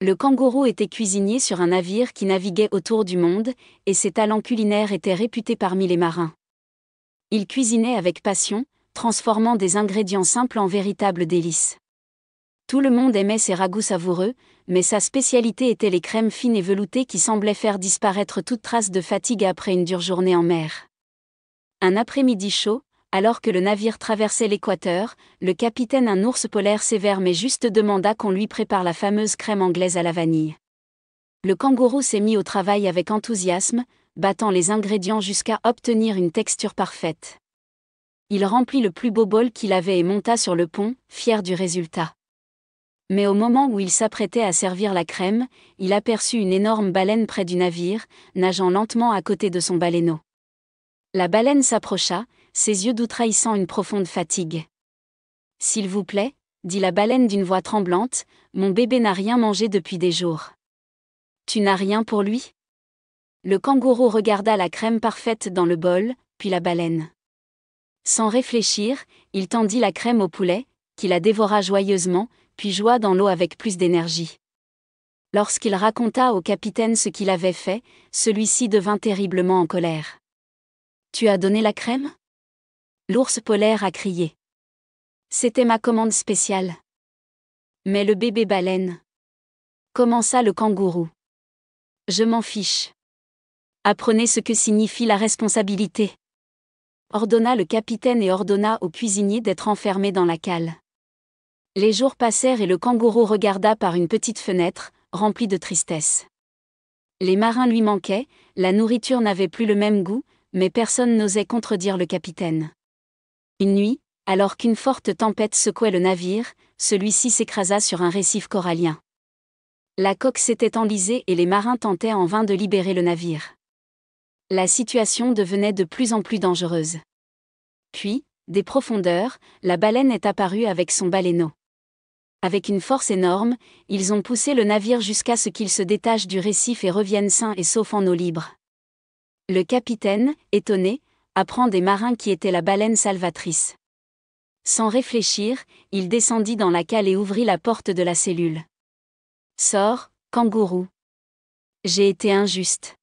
Le kangourou était cuisinier sur un navire qui naviguait autour du monde, et ses talents culinaires étaient réputés parmi les marins. Il cuisinait avec passion, transformant des ingrédients simples en véritables délices. Tout le monde aimait ses ragoûts savoureux, mais sa spécialité était les crèmes fines et veloutées qui semblaient faire disparaître toute trace de fatigue après une dure journée en mer. Un après-midi chaud, alors que le navire traversait l'équateur, le capitaine, un ours polaire sévère mais juste, demanda qu'on lui prépare la fameuse crème anglaise à la vanille. Le kangourou s'est mis au travail avec enthousiasme, battant les ingrédients jusqu'à obtenir une texture parfaite. Il remplit le plus beau bol qu'il avait et monta sur le pont, fier du résultat. Mais au moment où il s'apprêtait à servir la crème, il aperçut une énorme baleine près du navire, nageant lentement à côté de son baleineau. La baleine s'approcha, ses yeux doux trahissant une profonde fatigue. « S'il vous plaît, » dit la baleine d'une voix tremblante, « mon bébé n'a rien mangé depuis des jours. »« Tu n'as rien pour lui ?» Le kangourou regarda la crème parfaite dans le bol, puis la baleine. Sans réfléchir, il tendit la crème au poulet, qui la dévora joyeusement, puis joua dans l'eau avec plus d'énergie. Lorsqu'il raconta au capitaine ce qu'il avait fait, celui-ci devint terriblement en colère. « Tu as donné la crème ?» L'ours polaire a crié. « C'était ma commande spéciale. »« Mais le bébé baleine ?» commença le kangourou. « Je m'en fiche. Apprenez ce que signifie la responsabilité. » ordonna le capitaine et ordonna au cuisinier d'être enfermé dans la cale. Les jours passèrent et le kangourou regarda par une petite fenêtre, remplie de tristesse. Les marins lui manquaient, la nourriture n'avait plus le même goût, mais personne n'osait contredire le capitaine. Une nuit, alors qu'une forte tempête secouait le navire, celui-ci s'écrasa sur un récif corallien. La coque s'était enlisée et les marins tentaient en vain de libérer le navire. La situation devenait de plus en plus dangereuse. Puis, des profondeurs, la baleine est apparue avec son baleineau. Avec une force énorme, ils ont poussé le navire jusqu'à ce qu'il se détache du récif et revienne sain et sauf en eau libre. Le capitaine, étonné, apprend des marins qui était la baleine salvatrice. Sans réfléchir, il descendit dans la cale et ouvrit la porte de la cellule. « Sors, kangourou. J'ai été injuste.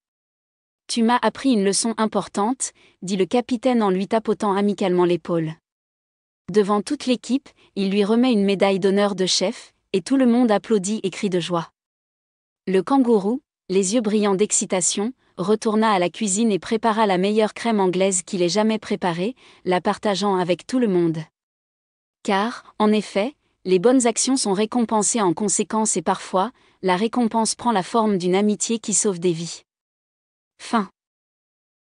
Tu m'as appris une leçon importante, » dit le capitaine en lui tapotant amicalement l'épaule. Devant toute l'équipe, il lui remet une médaille d'honneur de chef, et tout le monde applaudit et crie de joie. Le kangourou, les yeux brillants d'excitation, retourna à la cuisine et prépara la meilleure crème anglaise qu'il ait jamais préparée, la partageant avec tout le monde. Car, en effet, les bonnes actions sont récompensées en conséquence et parfois, la récompense prend la forme d'une amitié qui sauve des vies. Fin.